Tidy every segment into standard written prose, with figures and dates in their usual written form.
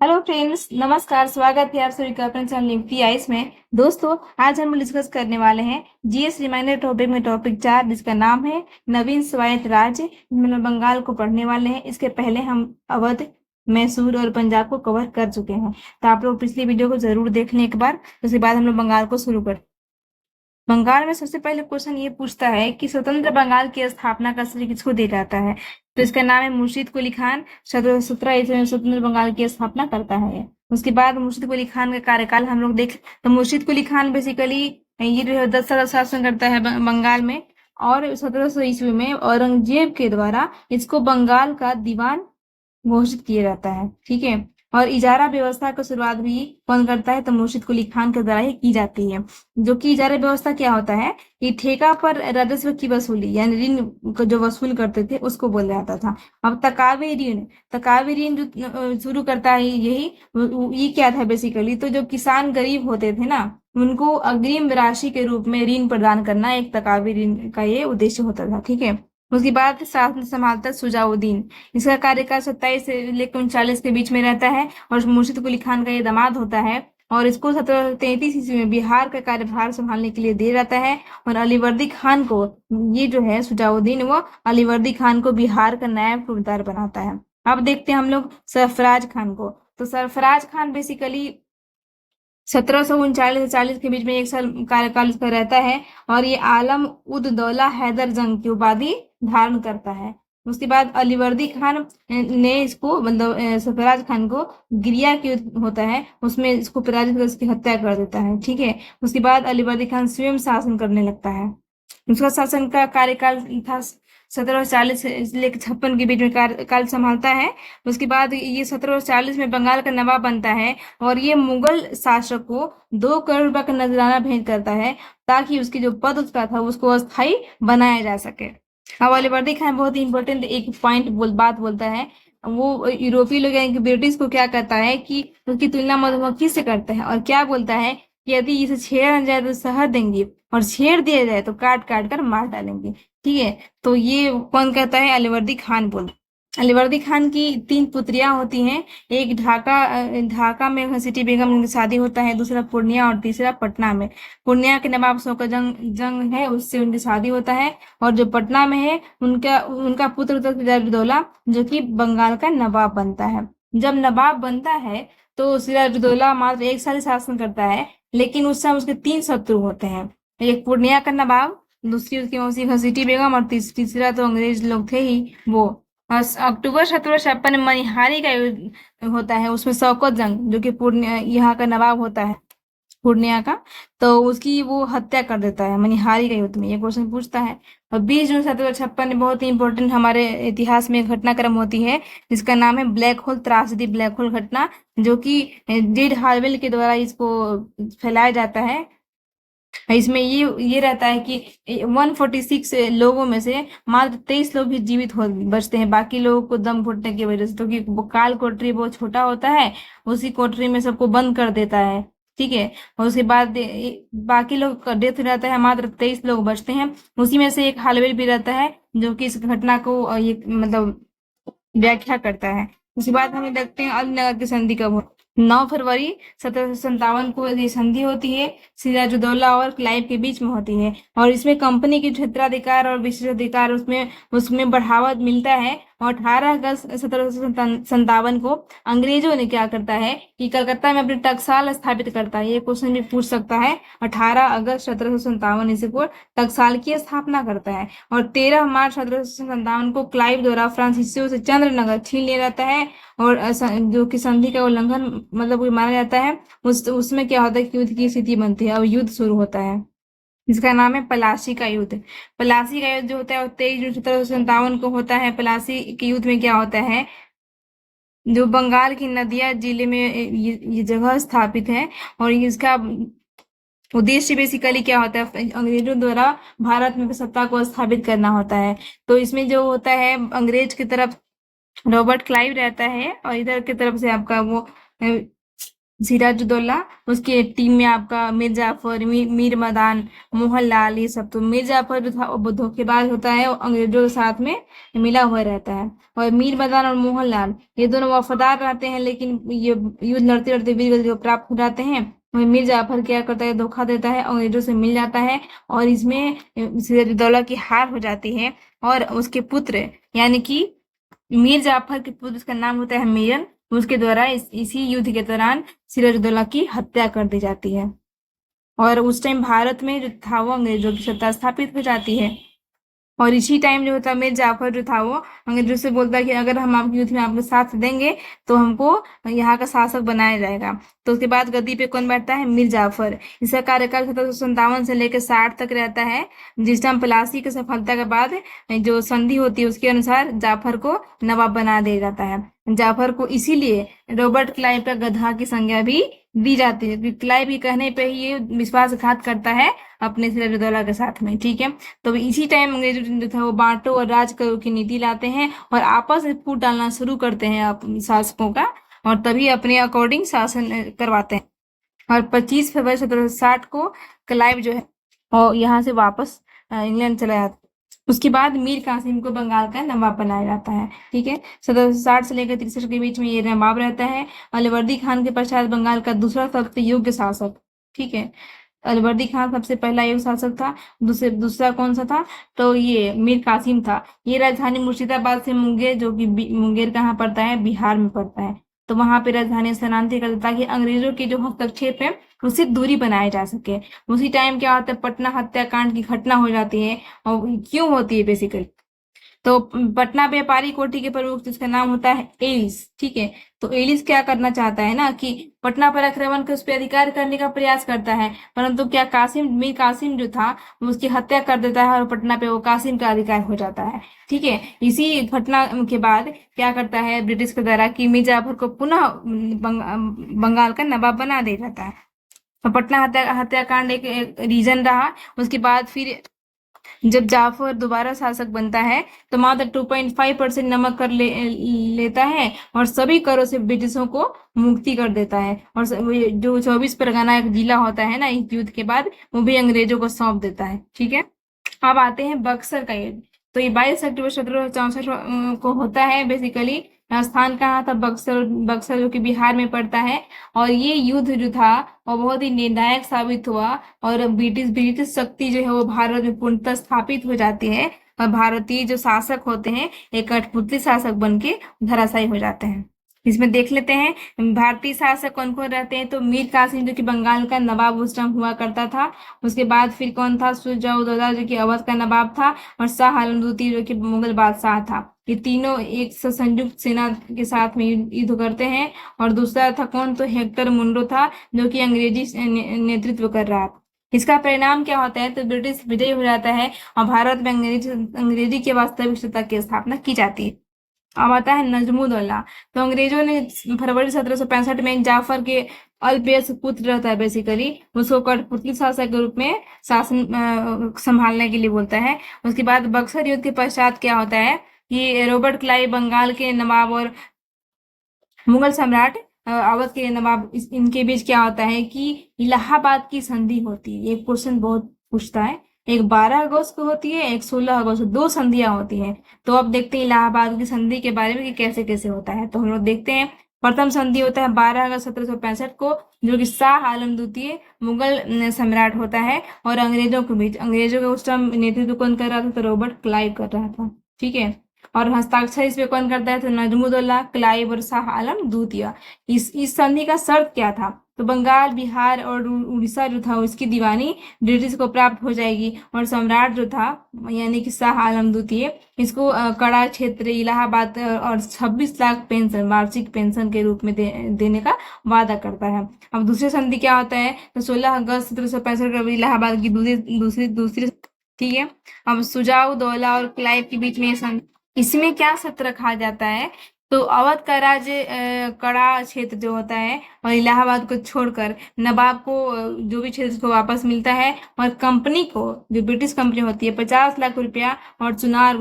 Hello friends, नमस्कार। स्वागत है आप सभी का अपने चैनल निफ्टी आइस में। दोस्तों, आज हम डिस्कस करने वाले हैं जीएस रिमाइंडर टॉपिक में टॉपिक 4, जिसका नाम है नवीन स्वायत्त राज्य। हम बंगाल को पढ़ने वाले हैं। इसके पहले हम अवध, मैसूर और पंजाब को कवर कर चुके हैं, तो आप लोग पिछली वीडियो को जरूर देख लें एक बार। उसके बाद हम लोग बंगाल को शुरू करते हैं। बंगाल में सबसे पहले क्वेश्चन ये पूछता है कि स्वतंत्र बंगाल की स्थापना का श्रेय किसको दिया जाता है। तो इसका नाम है मुर्शीद कुली खान। 1717 ईस्वी में स्वतंत्र बंगाल की स्थापना करता है। उसके बाद मुर्शीद कुली खान का कार्यकाल हम लोग देख, तो मुर्शीद कुली खान बेसिकली ये जो है 10 साल शासन करता है बंगाल में। और 1700 ईस्वी में औरंगजेब के द्वारा इसको बंगाल का दीवान घोषित किया जाता है। ठीक है। और इजारा व्यवस्था की शुरुआत भी कौन करता है, तो मुर्शीद कुली खान के द्वारा ही की जाती है। जो कि इजारा व्यवस्था क्या होता है, ये ठेका पर राजस्व की वसूली यानी ऋण को जो वसूल करते थे उसको बोला जाता था। अब तकावी ऋण जो शुरू करता है यही, ये क्या था बेसिकली, तो जो किसान गरीब होते थे ना, उनको अग्रिम राशि के रूप में ऋण प्रदान करना एक तकावी ऋण का ये उद्देश्य होता था। ठीक है। उसके बाद शासन संभालता सुजाउद्दीन। इसका कार्यकाल 27 से लेकर 39 के बीच में रहता है और मुर्शीद कुली खान का ये दामाद होता है। और इसको 1733 ईस्वी में बिहार का कार्यभार संभालने के लिए दिया जाता है। और अलीवर्दी खान को, ये जो है सुजाउद्दीन, वो अलीवर्दी खान को बिहार का नायब सूबेदार बनाता है। अब देखते हैं हम लोग सरफराज खान को। तो सरफराज खान बेसिकली 1739 से 40 के बीच में 1 साल कार्यकाल इसका रहता है। और ये आलम उद दौला हैदर जंग की उपाधि धारण करता है। उसके बाद अलीवर्दी खान ने इसको, मतलब सरफराज खान को गिरिया की युद्ध होता है उसमें इसको पराजित कर इसकी हत्या कर देता है। ठीक है। उसके बाद अलीवर्दी खान स्वयं शासन करने लगता है। उसका शासन का कार्यकाल था 1740 से लेकर 56 के बीच में कार्यकाल संभालता है। उसके बाद ये 1740 में बंगाल का नवाब बनता है। और ये मुगल शासक को 2 करोड़ रुपए का नजराना भेंट करता है, ताकि उसकी जो पद उसका था उसको अस्थायी बनाया जा सके। अब अलीवर्दी खान बहुत ही इंपॉर्टेंट एक बात बोलता है। वो यूरोपीय लोग यानी कि ब्रिटिश को क्या कहता है कि उसकी तुलना मधुमक्खी से करता है, और क्या बोलता है कि यदि इसे छेड़ा न जाए तो शहद देंगे, और छेड़ दिया जाए तो काट काट कर मार डालेंगे। ठीक है। तो ये कौन कहता है, अलीवर्दी खान बोल। अलीवर्दी खान की 3 पुत्रियां होती हैं। एक ढाका में घसीटी बेगम की शादी होता है, दूसरा पूर्णिया और तीसरा पटना में। पूर्णिया के नवाब शौकत जंग है, उससे उनकी शादी होता है। और जो पटना में है उनका उनका पुत्र था सिराजुद्दौला, जो कि बंगाल का नवाब बनता है। जब नवाब बनता है तो सिराजुद्दौला मात्र 1 साल ही शासन करता है, लेकिन उस समय उसके 3 शत्रु होते हैं। एक पूर्णिया का नवाब, दूसरी उसकी मौसी घसीटी बेगम, और तीसरा तो अंग्रेज लोग थे ही वो। और अक्टूबर 1756 में मनिहारी का युद्ध होता है, उसमें शौकत जंग, जो कि पूर्णिया यहाँ का नवाब होता है पूर्णिया का, तो उसकी वो हत्या कर देता है मनिहारी के युद्ध में। ये क्वेश्चन पूछता है। और 20 जून 1756 में बहुत ही इंपॉर्टेंट हमारे इतिहास में एक घटनाक्रम होती है, जिसका नाम है ब्लैक होल त्रासदी, ब्लैक होल घटना, जो कि डेड हार्वेल के द्वारा इसको फैलाया जाता है। इसमें ये रहता है कि 146 लोगों में से मात्र 23 लोग ही जीवित हो बचते हैं, बाकी लोगों को दम घुटने की वजह से, क्योंकि वो काल कोठरी बहुत छोटा होता है, उसी कोठरी में सबको बंद कर देता है। ठीक है। और उसके बाद बाकी लोग का डेथ रहता है, मात्र 23 लोग बचते हैं। उसी में से एक हालवेल भी रहता है, जो कि इस घटना को ये मतलब व्याख्या करता है। उसके बाद हमें देखते हैं अलीनगर की संधि कब हो। 9 फरवरी 1757 को ये संधि होती है, सिराजुद्दौला और क्लाइव के बीच में होती है। और इसमें कंपनी के क्षेत्राधिकार और विशेषाधिकार उसमें उसमें बढ़ावा मिलता है। और 18 अगस्त 1757 को अंग्रेजों ने क्या करता है कि कलकत्ता में अपनी टकसाल स्थापित करता है। ये क्वेश्चन भी पूछ सकता है। 18 अगस्त 1757 को टकसाल की स्थापना करता है। और 13 मार्च 1757 को क्लाइव द्वारा फ्रांसीसियों से चंद्रनगर छीन लिया जाता है। और जो कि संधि का उल्लंघन मतलब वो माना जाता है। उसमें क्या होता है कि युद्ध की स्थिति बनती है, अब युद्ध शुरू होता है, जिसका नाम है पलासी का युद्ध। पलासी का युद्ध जो होता है वो 23 जून 1757 को होता है। पलासी के युद्ध में क्या होता है, जो बंगाल की नदिया जिले में ये जगह स्थापित है। और इसका उद्देश्य बेसिकली क्या होता है, अंग्रेजों द्वारा भारत में सत्ता को स्थापित करना होता है। तो इसमें जो होता है, अंग्रेज की तरफ रॉबर्ट क्लाइव रहता है, और इधर की तरफ से आपका वो सिराजुद्दौला, उसके टीम में आपका मीर जाफर, मीर मदान, मोहनलाल, ये सब। तो मीर जाफर जो था वो धोखेबाज होता है और अंग्रेजों के साथ में मिला हुआ रहता है। और मीर मदान और मोहनलाल ये दोनों वफादार रहते हैं, लेकिन ये युद्ध लड़ते लड़ते वीर गति को प्राप्त हो जाते हैं। वहीं मीर जाफर क्या करता है, धोखा देता है, अंग्रेजों से मिल जाता है और इसमें सिराजुद्दौला की हार हो जाती है। और उसके पुत्र यानी कि मीर जाफर के पुत्र, उसका नाम होता है मीरन, उसके द्वारा इसी युद्ध के दौरान सिराजुद्दौला की हत्या कर दी जाती है। और उस टाइम भारत में जो था वो अंग्रेजों की सत्ता स्थापित हो जाती है। और इसी टाइम जो होता है मीर जाफर जो था वो अंग्रेजों से बोलता है कि अगर हम आपके युद्ध में आपके साथ देंगे तो हमको यहाँ का शासक बनाया जाएगा। तो उसके बाद गद्दी पे कौन बैठता है, मीर जाफर। इसका कार्यकाल 1757 से लेकर 60 तक रहता है। जिस टाइम प्लासी की सफलता के बाद जो संधि होती है उसके अनुसार जाफर को नवाब बना दिया जाता है। जाफर को इसीलिए रॉबर्ट क्लाइव का गधा की संज्ञा भी दी जाती है, क्योंकि क्लाइव के कहने पे ही ये विश्वासघात करता है अपने सिराजुद्दौला के साथ में। ठीक है, तो इसी टाइम अंग्रेज जो था वो बांटो और राज करो की नीति लाते हैं और आपस में फूट डालना शुरू करते हैं शासकों का, और तभी अपने अकॉर्डिंग शासन करवाते हैं। और 25 फरवरी 1760 को क्लाइव जो है और यहाँ से वापस इंग्लैंड चला जाता है। उसके बाद मीर कासिम को बंगाल का नवाब बनाया जाता है। ठीक है, 1760 से लेकर 63 के बीच में ये नवाब रहता है। अलीवर्दी खान के पश्चात बंगाल का दूसरा सबसे योग्य शासक। ठीक है, अलीवर्दी खान सबसे पहला योग्य शासक था। दूसरा कौन सा था, तो ये मीर कासिम था। ये राजधानी मुर्शिदाबाद से मुंगेर, जो कि मुंगेर कहाँ पड़ता है, बिहार में पड़ता है, तो वहां पे राजधानी स्थानांतरित कर देता, ताकि अंग्रेजों के जो हस्तक्षेप है उससे दूरी बनाई जा सके। उसी टाइम क्या होता है, पटना हत्याकांड की घटना हो जाती है। और क्यों होती है बेसिकली, तो पटना व्यापारी कोठी के प्रमुख जिसका नाम होता है एलिस। ठीक है, तो एलिस क्या करना चाहता है ना कि पटना पर आक्रमण कर उस पर अधिकार करने का प्रयास करता है, परंतु क्या मीर कासिम जो था वो उसकी हत्या कर देता है और पटना पे वो कासिम का अधिकार हो जाता है। ठीक है, इसी घटना के बाद क्या करता है ब्रिटिश के द्वारा कि मीर जाफर को पुनः बंगाल का नवाब बना दिया जाता है। तो पटना हत्याकांड एक रीजन रहा। उसके बाद फिर जब जाफर दोबारा शासक बनता है तो मात्र 2.5% नमक कर लेता है और सभी करों से ब्रिटिशों को मुक्ति कर देता है। और जो 24 परगना एक जिला होता है ना इस युद्ध के बाद, वो भी अंग्रेजों को सौंप देता है। ठीक है, अब आते हैं बक्सर का युद्ध। तो ये 22 अक्टूबर 1764 को होता है। बेसिकली स्थान कहाँ था, बक्सर। बक्सर जो कि बिहार में पड़ता है। और ये युद्ध जो था वो बहुत ही निर्णायक साबित हुआ और ब्रिटिश शक्ति जो है वो भारत में पूर्णतः स्थापित हो जाती है और भारतीय जो शासक होते हैं एक कठपुतली शासक बन के धराशायी हो जाते हैं। इसमें देख लेते हैं भारतीय शासक कौन कौन रहते हैं। तो मीर कासिम जो कि बंगाल का नवाब उस टाइम हुआ करता था। उसके बाद फिर कौन था, शुजा-उद-दौला जो कि अवध का नवाब था, और शाह आलम द्वितीय जो कि मुगल बादशाह था। ये तीनों एक संयुक्त सेना के साथ में युद्ध करते हैं। और दूसरा था कौन, तो हेक्टर मुनरो था जो कि अंग्रेजी नेतृत्व कर रहा था। इसका परिणाम क्या होता है, तो ब्रिटिश विजयी हो जाता है और भारत में अंग्रेजी की वास्तविक सत्ता की स्थापना की जाती है। अब आता है नजमुद्दौला। तो अंग्रेजों ने फरवरी 1765 में जाफर के अल्पवयस्क पुत्र रहता है, बेसिकली उसको कठपुतली शासक के रूप में शासन संभालने के लिए बोलता है। उसके बाद बक्सर युद्ध के पश्चात क्या होता है कि रॉबर्ट क्लाइव बंगाल के नवाब और मुगल सम्राट अवध के नवाब, इनके बीच क्या होता है कि इलाहाबाद की संधि होती है। ये क्वेश्चन बहुत पूछता है। एक 12 अगस्त को होती है, एक 16 अगस्त को, दो संधियां होती हैं। तो अब देखते हैं इलाहाबाद की संधि के बारे में कि कैसे कैसे होता है। तो हम लोग देखते हैं। प्रथम संधि होता है 12 अगस्त 1765 को, जो कि शाह आलम द्वितीय मुगल सम्राट होता है और अंग्रेजों के बीच। अंग्रेजों का उस टाइम नेतृत्व कौन कर रहा था, तो रॉबर्ट क्लाइव कर रहा था। ठीक है, और हस्ताक्षर इस पे कौन करता है, तो नजमुद्दौला, क्लाइव और शाह आलम द्वितीय। इस संधि का शर्त क्या था, तो बंगाल, बिहार और उड़ीसा जो था उसकी दीवानी ब्रिटिश को प्राप्त हो जाएगी और सम्राट जो था यानी कि शाह आलम द्वितीय, इसको कड़ा क्षेत्र इलाहाबाद और 26 लाख पेंशन, वार्षिक पेंशन के रूप में देने का वादा करता है। अब दूसरी संधि क्या होता है, तो 16 अगस्त 1765 को इलाहाबाद की दूसरी दूसरी। ठीक है, अब शुजा-उद-दौला और क्लाइव के बीच में ये संधि, इसमें क्या शर्त रखा जाता है तो अवध का राज्य कड़ा क्षेत्र जो होता है और इलाहाबाद को छोड़कर नवाब को जो भी क्षेत्र उसको वापस मिलता है, और कंपनी को, जो ब्रिटिश कंपनी होती है, 50 लाख रुपया और चुनार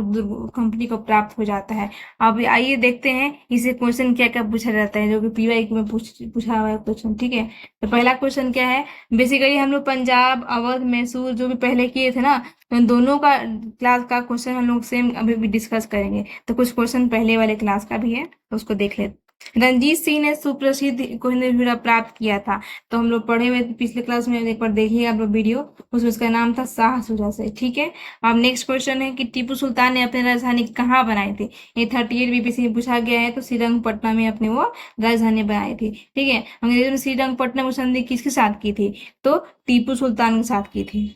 कंपनी को प्राप्त हो जाता है। अब आइए देखते हैं इसे क्वेश्चन क्या क्या पूछा जाता है, जो कि पीवाई में पूछा हुआ है क्वेश्चन। ठीक है, तो पहला क्वेश्चन क्या है। बेसिकली हम लोग पंजाब, अवध, मैसूर जो भी पहले किए थे ना, तो इन दोनों का क्लास का क्वेश्चन हम लोग सेम अभी भी डिस्कस करेंगे। तो कुछ क्वेश्चन पहले वाले क्लास का भी है, तो उसको देख लेते। रंजीत सिंह ने सुप्रसिद्ध कोहिनूर हीरा प्राप्त किया था। तो हम लोग पढ़े हुए थे पिछले क्लास में, एक बार देखिए आप लोग वीडियो, उसमें उसका नाम था शाह सूजा से। ठीक है, अब नेक्स्ट क्वेश्चन है कि टीपू सुल्तान ने अपनी राजधानी कहाँ बनाई थी। ये 38 बीपीएससी में पूछा गया है। तो श्रीरंगपट्टनम में अपने वो राजधानी बनाई थी। ठीक है, अंग्रेजों ने श्रीरंगपट्टनम की संधि किसके साथ की थी, तो टीपू सुल्तान के साथ की थी।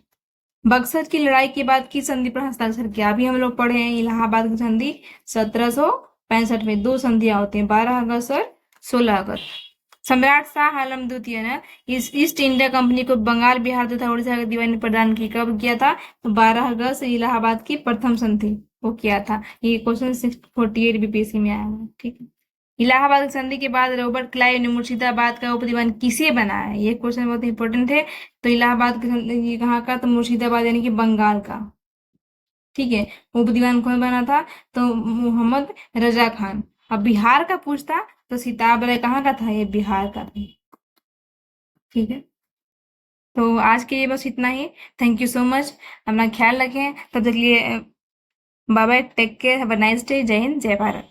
बक्सर की लड़ाई के बाद किस संधि पर हस्ताक्षर किया, अभी हम लोग पढ़े हैं इलाहाबाद की संधि 1765 में। दो संधियां होती हैं, 12 अगस्त और 16 अगस्त। सम्राट शाह आलम द्वितीय ने इस ईस्ट इंडिया कंपनी को बंगाल, बिहार तथा उड़ीसा की दीवानी प्रदान की, कब किया था, तो 12 अगस्त। इलाहाबाद की प्रथम संधि वो किया था। ये क्वेश्चन 648 बीपीएससी में आया है। ठीक है, इलाहाबाद की संधि के बाद रॉबर्ट क्लाइव ने मुर्शिदाबाद का उपदीवान किसे बनाया है, ये क्वेश्चन बहुत इंपॉर्टेंट है। तो इलाहाबाद की ये कहाँ का, तो मुर्शिदाबाद यानी कि बंगाल का। ठीक है, उपदीवान कौन बना था, तो मोहम्मद रजा खान। अब बिहार का पूछता तो सिताब राय कहाँ का था, ये बिहार का था। ठीक है, तो आज के लिए बस इतना ही। थैंक यू सो मच, अपना ख्याल रखें, तब तक के लिए bye bye, take care, have a nice day, जय हिंद, जय भारत।